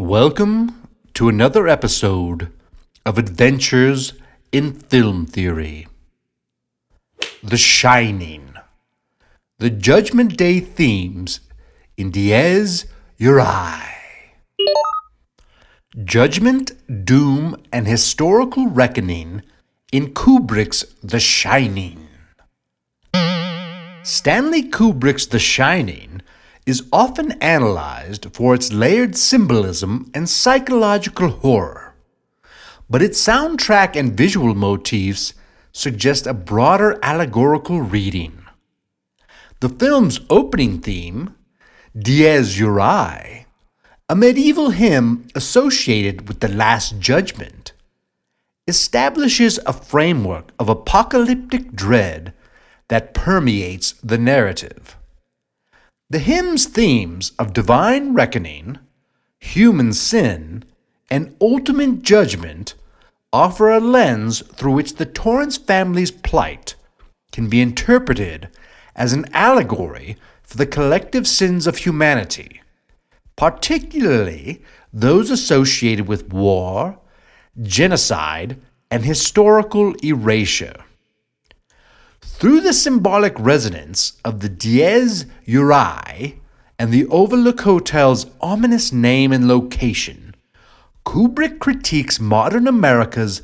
Welcome to another episode of Adventures in Film Theory. The Shining. The Judgment Day themes in Dies Irae. Judgment, doom, and historical reckoning in Kubrick's The Shining. Stanley Kubrick's The Shining is often analyzed for its layered symbolism and psychological horror, but its soundtrack and visual motifs suggest a broader allegorical reading. The film's opening theme, Dies Irae, a medieval hymn associated with the Last Judgment, establishes a framework of apocalyptic dread that permeates the narrative. The hymn's themes of divine reckoning, human sin, and ultimate judgment offer a lens through which the Torrance family's plight can be interpreted as an allegory for the collective sins of humanity, particularly those associated with war, genocide, and historical erasure. Through the symbolic resonance of the Dies Irae and the Overlook Hotel's ominous name and location, Kubrick critiques modern America's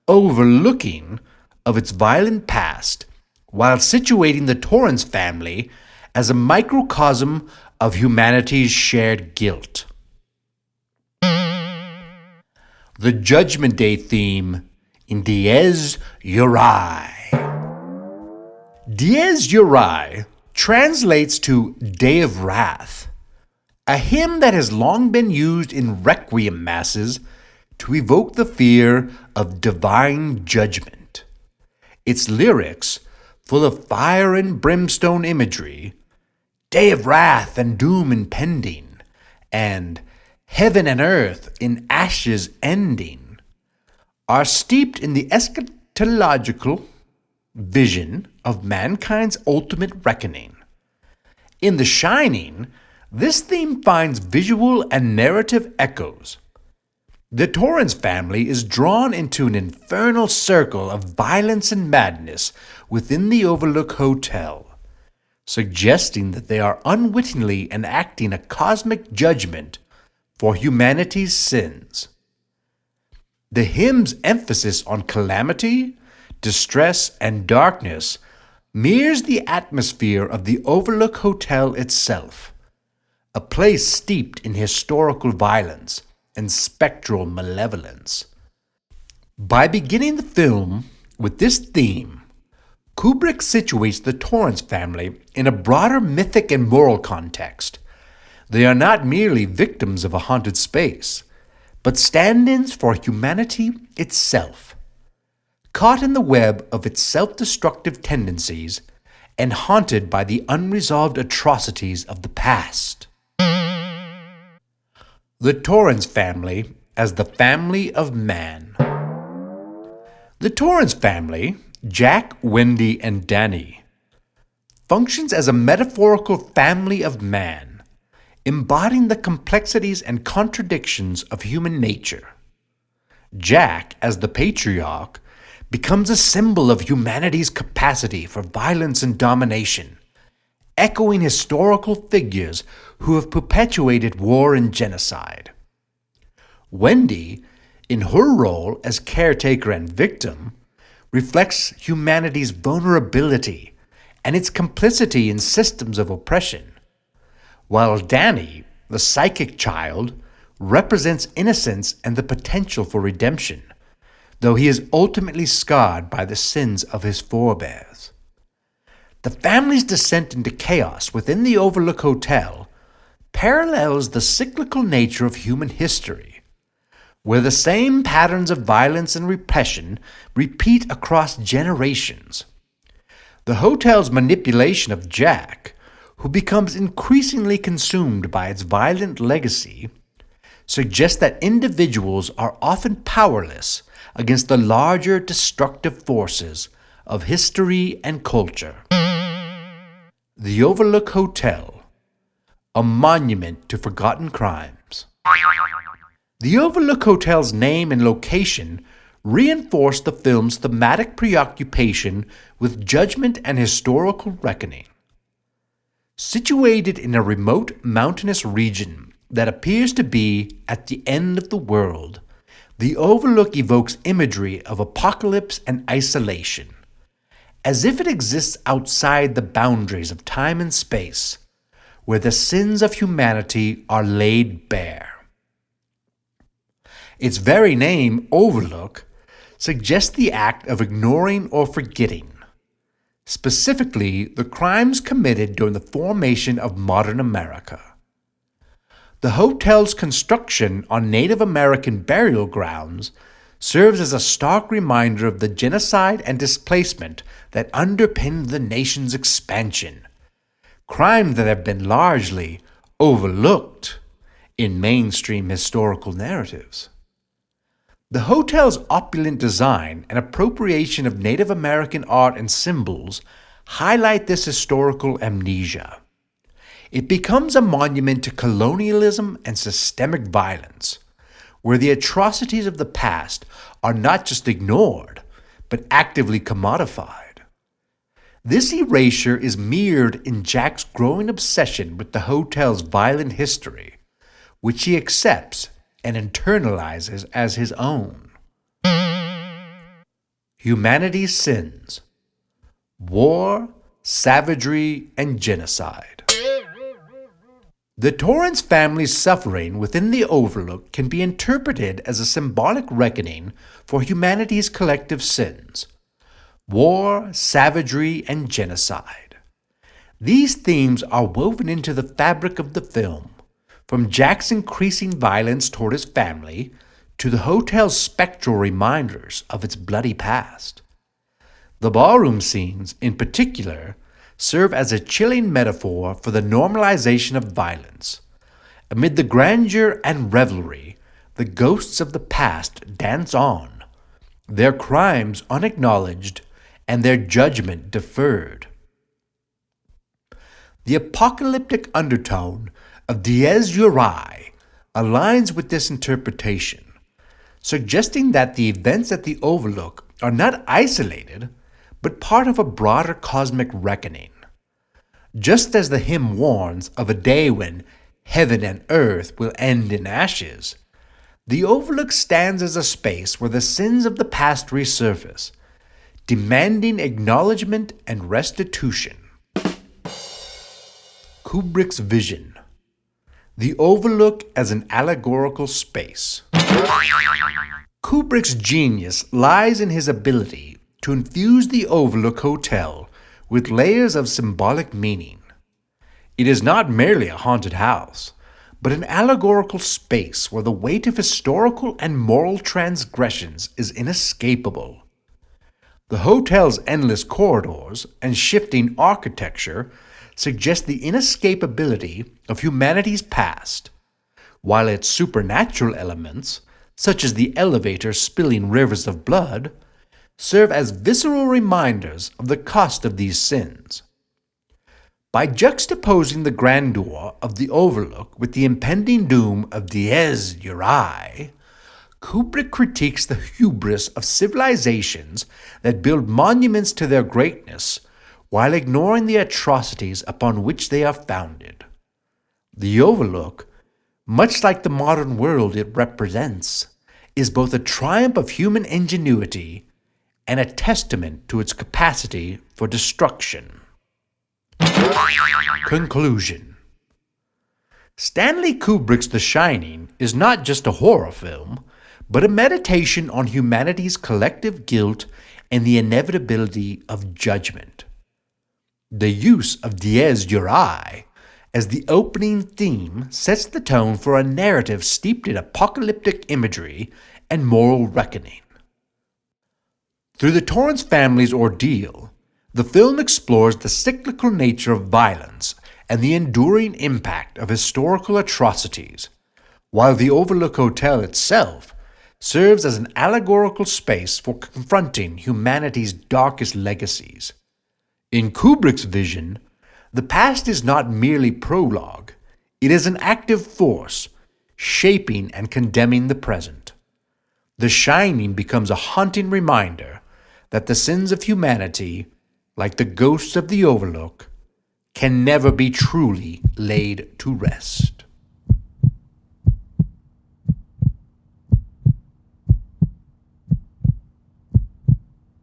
overlooking of its violent past while situating the Torrance family as a microcosm of humanity's shared guilt. The Judgment Day theme in Dies Irae. Dies Irae translates to Day of Wrath, a hymn that has long been used in requiem masses to evoke the fear of divine judgment. Its lyrics, full of fire and brimstone imagery, day of wrath and doom impending, and heaven and earth in ashes ending, are steeped in the eschatological vision of mankind's ultimate reckoning. In The Shining, this theme finds visual and narrative echoes. The Torrance family is drawn into an infernal circle of violence and madness within the Overlook Hotel, suggesting that they are unwittingly enacting a cosmic judgment for humanity's sins. The hymn's emphasis on calamity, distress, and darkness mirrors the atmosphere of the Overlook Hotel itself, a place steeped in historical violence and spectral malevolence. By beginning the film with this theme, Kubrick situates the Torrance family in a broader mythic and moral context. They are not merely victims of a haunted space, but stand-ins for humanity itself, caught in the web of its self-destructive tendencies and haunted by the unresolved atrocities of the past. The Torrance family as the family of man. The Torrance family, Jack, Wendy, and Danny, functions as a metaphorical family of man, embodying the complexities and contradictions of human nature. Jack, as the patriarch, becomes a symbol of humanity's capacity for violence and domination, echoing historical figures who have perpetuated war and genocide. Wendy, in her role as caretaker and victim, reflects humanity's vulnerability and its complicity in systems of oppression, while Danny, the psychic child, represents innocence and the potential for redemption, though he is ultimately scarred by the sins of his forebears. The family's descent into chaos within the Overlook Hotel parallels the cyclical nature of human history, where the same patterns of violence and repression repeat across generations. The hotel's manipulation of Jack, who becomes increasingly consumed by its violent legacy, suggests that individuals are often powerless against the larger destructive forces of history and culture. The Overlook Hotel, a monument to forgotten crimes. The Overlook Hotel's name and location reinforce the film's thematic preoccupation with judgment and historical reckoning. Situated in a remote mountainous region that appears to be at the end of the world, the Overlook evokes imagery of apocalypse and isolation, as if it exists outside the boundaries of time and space, where the sins of humanity are laid bare. Its very name, Overlook, suggests the act of ignoring or forgetting, specifically the crimes committed during the formation of modern America. The hotel's construction on Native American burial grounds serves as a stark reminder of the genocide and displacement that underpinned the nation's expansion, crimes that have been largely overlooked in mainstream historical narratives. The hotel's opulent design and appropriation of Native American art and symbols highlight this historical amnesia. It becomes a monument to colonialism and systemic violence, where the atrocities of the past are not just ignored, but actively commodified. This erasure is mirrored in Jack's growing obsession with the hotel's violent history, which he accepts and internalizes as his own. Humanity's sins: war, savagery, and genocide. The Torrance family's suffering within the Overlook can be interpreted as a symbolic reckoning for humanity's collective sins: war, savagery, and genocide. These themes are woven into the fabric of the film, from Jack's increasing violence toward his family to the hotel's spectral reminders of its bloody past. The ballroom scenes, in particular, serve as a chilling metaphor for the normalization of violence. Amid the grandeur and revelry, the ghosts of the past dance on, their crimes unacknowledged and their judgment deferred. The apocalyptic undertone of Dies Irae aligns with this interpretation, suggesting that the events at the Overlook are not isolated, but part of a broader cosmic reckoning. Just as the hymn warns of a day when heaven and earth will end in ashes, the Overlook stands as a space where the sins of the past resurface, demanding acknowledgement and restitution. Kubrick's vision: the Overlook as an allegorical space. Kubrick's genius lies in his ability to infuse the Overlook Hotel with layers of symbolic meaning. It is not merely a haunted house, but an allegorical space where the weight of historical and moral transgressions is inescapable. The hotel's endless corridors and shifting architecture suggest the inescapability of humanity's past, while its supernatural elements, such as the elevator spilling rivers of blood, serve as visceral reminders of the cost of these sins. By juxtaposing the grandeur of the Overlook with the impending doom of Dies Irae, Kubrick critiques the hubris of civilizations that build monuments to their greatness while ignoring the atrocities upon which they are founded. The Overlook, much like the modern world it represents, is both a triumph of human ingenuity and a testament to its capacity for destruction. Conclusion: Stanley Kubrick's The Shining is not just a horror film, but a meditation on humanity's collective guilt and the inevitability of judgment. The use of Dies Irae as the opening theme sets the tone for a narrative steeped in apocalyptic imagery and moral reckoning. Through the Torrance family's ordeal, the film explores the cyclical nature of violence and the enduring impact of historical atrocities, while the Overlook Hotel itself serves as an allegorical space for confronting humanity's darkest legacies. In Kubrick's vision, the past is not merely prologue, it is an active force, shaping and condemning the present. The Shining becomes a haunting reminder that the sins of humanity, like the ghosts of the Overlook, can never be truly laid to rest.